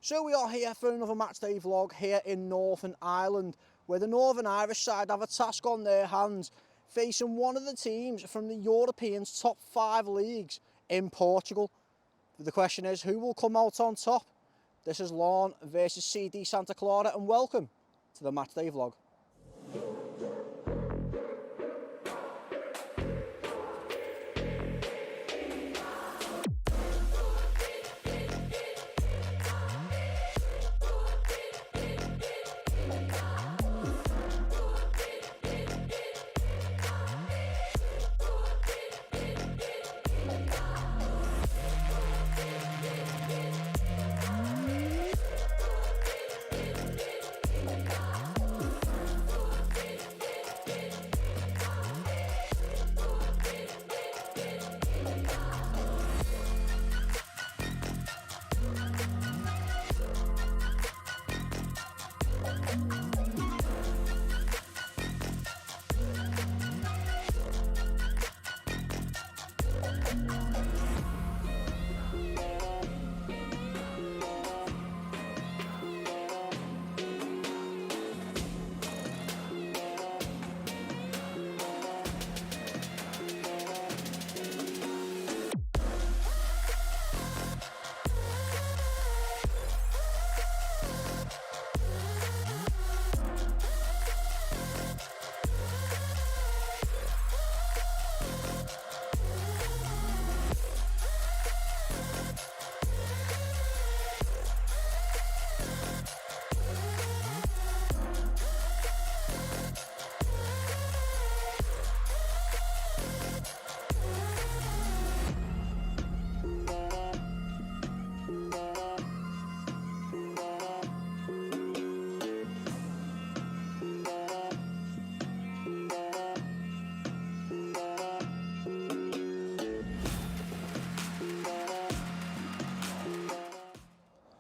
So we are here for another matchday vlog here in Northern Ireland, where the Northern Irish side have a task on their hands, facing one of the teams from the European's top 5 leagues in Portugal. The question is, who will come out on top? This is Larne versus CD Santa Clara, and welcome to the matchday vlog.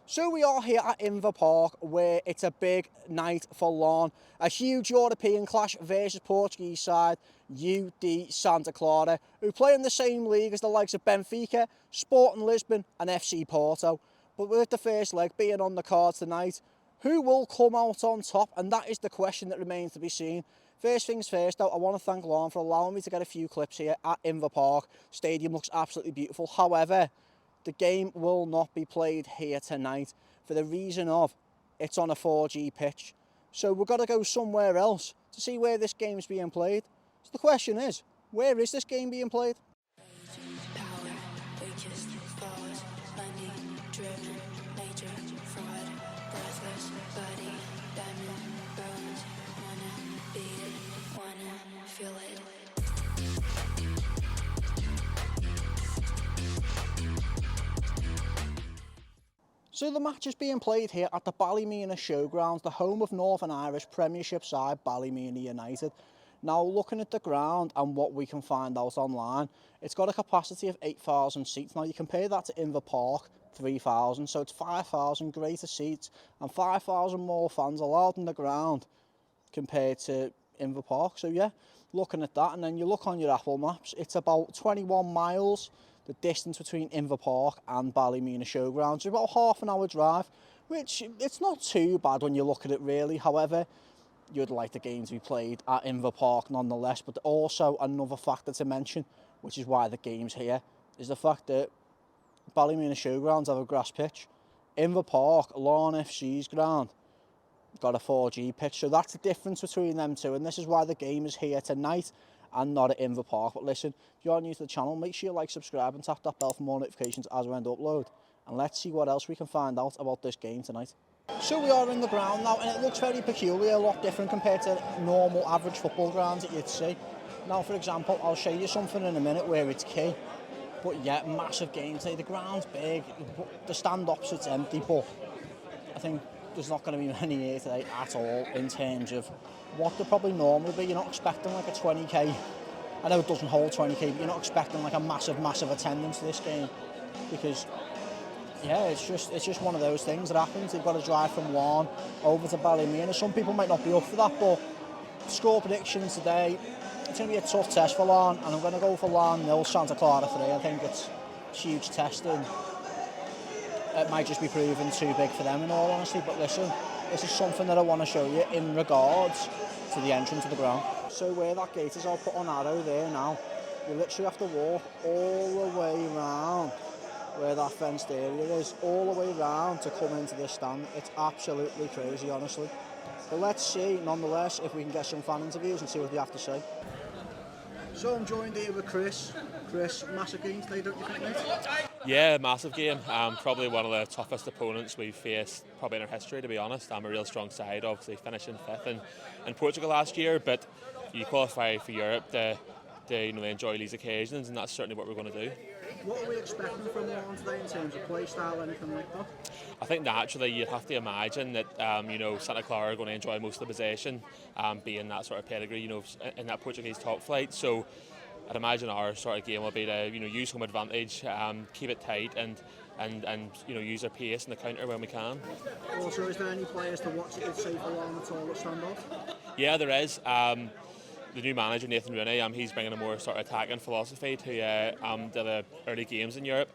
So we are here at Inver Park, where it's a big night for Larne. A huge European clash versus Portuguese side, UD Santa Clara, who play in the same league as the likes of Benfica, Sporting Lisbon and FC Porto. But with the first leg being on the card tonight, who will come out on top? And that is the question that remains to be seen. First things first, though, I want to thank Larne for allowing me to get a few clips here at Inver Park. Stadium looks absolutely beautiful. However, the game will not be played here tonight for the reason of it's on a 4G pitch. So we've got to go somewhere else to see where this game is being played. So the question is, where is this game being played? So the match is being played here at the Ballymena Showgrounds, the home of Northern Irish Premiership side Ballymena United. Now, looking at the ground and what we can find out online, it's got a capacity of 8,000 seats. Now, you compare that to Inver Park, 3,000, so it's 5,000 greater seats and 5,000 more fans allowed in the ground compared to Inver Park. So yeah, looking at that, and then you look on your Apple Maps, it's about 21 miles. The distance between Inver Park and Ballymena Showgrounds is about half an hour drive, which it's not too bad when you look at it really. However, you'd like the game to be played at Inver Park nonetheless. But also another factor to mention, which is why the game's here, is the fact that Ballymena Showgrounds have a grass pitch. Inver Park, Larne FC's ground, got a 4G pitch. So that's the difference between them two, and this is why the game is here tonight and not at Inver Park. But listen, if you are new to the channel, make sure you like, subscribe and tap that bell for more notifications as we end upload. And let's see what else we can find out about this game tonight. So we are in the ground now, and it looks very peculiar, a lot different compared to normal average football grounds that you'd see. Now, for example, I'll show you something in a minute where it's key. But yeah, massive game today. The ground's big, the stand opposite's empty, but I think there's not going to be many here today at all in terms of what they'll probably normally be. You're not expecting like a 20k. I know it doesn't hold 20k, but you're not expecting like a massive attendance to this game, because yeah, it's just one of those things that happens. They've got to drive from Larne over to Ballymena. Some people might not be up for that, but score predictions today, it's going to be a tough test for Larne, and I'm going to go for Larne 0, Santa Clara 3. I think it's a huge test, and it might just be proving too big for them in all honesty. But listen, this is something that I want to show you in regards to the entrance of the ground. So where that gate is, I'll put an arrow there now. You literally have to walk all the way round where that fenced area is, all the way round to come into this stand. It's absolutely crazy, honestly. But let's see, nonetheless, if we can get some fan interviews and see what they have to say. So I'm joined here with Chris. Chris, massive game today, don't you think, mate? Yeah, massive game. Probably one of the toughest opponents we've faced probably in our history, to be honest. A real strong side, obviously finishing fifth in Portugal last year, but you qualify for Europe to enjoy these occasions, and that's certainly what we're going to do. What are we expecting from Larne today in terms of play style, anything like that? I think naturally you'd have to imagine that Santa Clara are going to enjoy most of the possession, being that sort of pedigree, in that Portuguese top flight. So I'd imagine our sort of game will be to use home advantage, keep it tight, and use our pace in the counter when we can. Also, is there any players to watch that you'd say for Larne at all that stand out? Yeah, there is. The new manager, Nathan Rooney, he's bringing a more sort of attacking philosophy to the early games in Europe.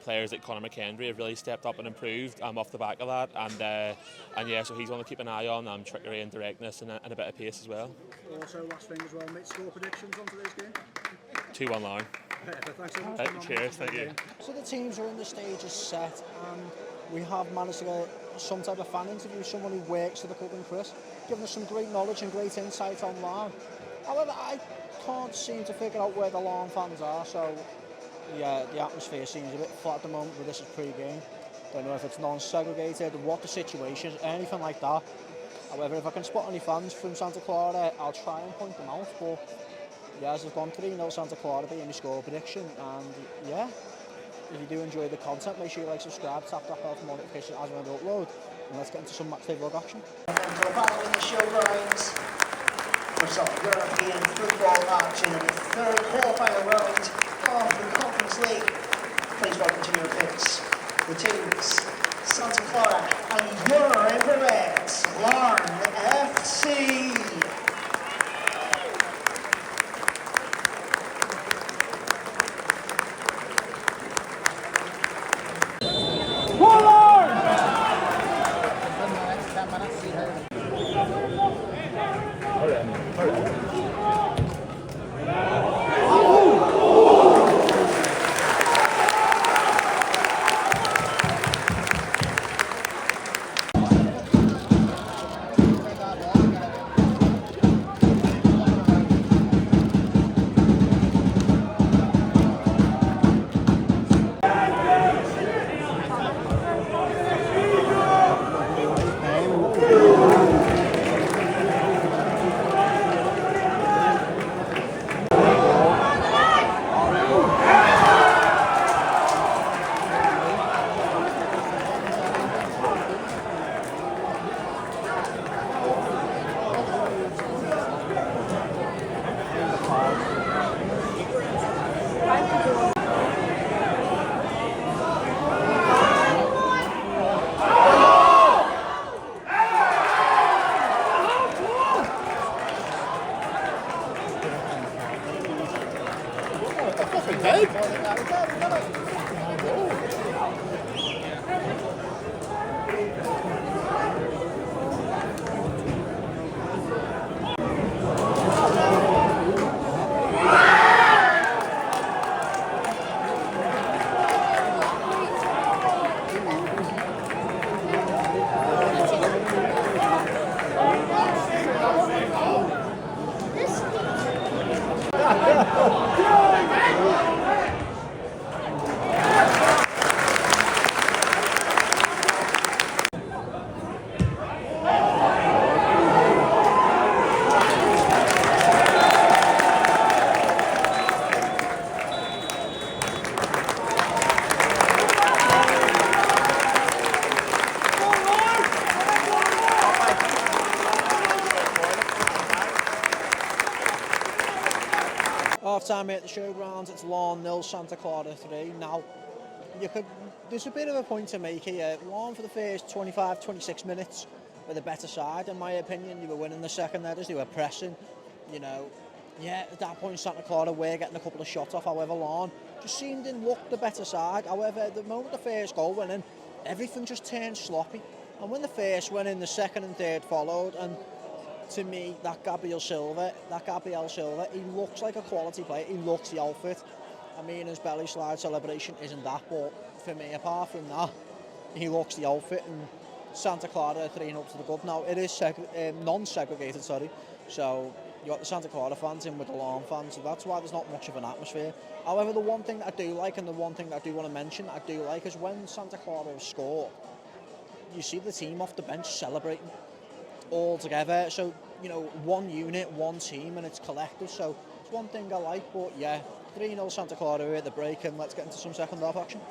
Players like Conor McKendry have really stepped up and improved off the back of that, and yeah, so he's one to keep an eye on, trickery and directness and a bit of pace as well. Also, last thing as well, mate, score predictions on today's game? 2-1 Larne. Thanks so much. Cheers, thank you. So the teams are in the stages set, and we have managed to get some type of fan interview, someone who works for the club, and Chris, giving us some great knowledge and great insight on Larne. However, I can't seem to figure out where the Larne fans are, so yeah, the atmosphere seems a bit flat at the moment, but this is pre-game. Don't know if it's non-segregated, what the situation is, anything like that. However, if I can spot any fans from Santa Clara, I'll try and point them out, but yeah, as I've gone 3-0 Santa Clara being my score prediction, and yeah, if you do enjoy the content, make sure you like, subscribe, tap that bell for more notifications as when I upload, and let's get into some match day vlog action. Ballymena Showgrounds for some European football action in the third qualifier round of the Conference League. Please welcome to your picks the teams Santa Clara and your in the Reds, Larne FC. Half time at the Showgrounds, it's Larne 0, Santa Clara 3. Now, there's a bit of a point to make here. Larne for the first 25-26 minutes were the better side, in my opinion. They were winning the second letters, they were pressing. Yeah, at that point Santa Clara were getting a couple of shots off, however Larne just seemed in look the better side. However, at the moment the first goal went in, everything just turned sloppy. And when the first went in, the second and third followed, and to me, that Gabriel Silva, he looks like a quality player. He looks the outfit. I mean, his belly slide celebration isn't that, but for me, apart from that, he looks the outfit. And Santa Clara are 3-0 to the good. Now, it is non-segregated, sorry. So you got the Santa Clara fans in with the Larne fans, so that's why there's not much of an atmosphere. However, the one thing that I do like, and the one thing that I do want to mention, is when Santa Clara score, you see the team off the bench celebrating all together. So, you know, one unit, one team, and it's collective. So it's one thing I like, but yeah, 3-0 Santa Clara here at the break, and let's get into some second half action.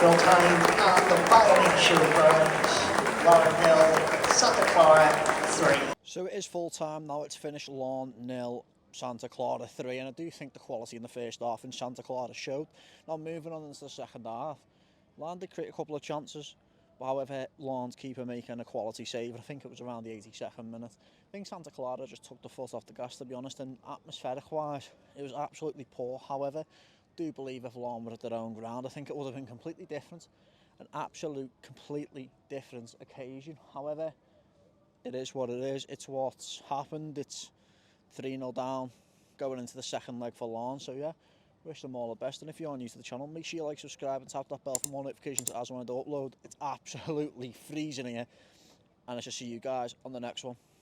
Full time at the Ballymena Showgrounds. Larne 0, Santa Clara 3. So it is full time now. It's finished Larne 0, Santa Clara 3, and I do think the quality in the first half in Santa Clara showed. Now moving on into the second half, Larne did create a couple of chances, but however, Larne's keeper making a quality save. I think it was around the 82nd minute. I think Santa Clara just took the foot off the gas, to be honest, and atmospheric wise, it was absolutely poor. However, I do believe if Larne were at their own ground, I think it would have been completely different. An absolute, completely different occasion. However, it is what it is. It's what's happened. It's 3-0 down, going into the second leg for Larne. So yeah, wish them all the best. And if you're new to the channel, make sure you like, subscribe, and tap that bell for more notifications as when I do upload. It's absolutely freezing here, and I shall see you guys on the next one.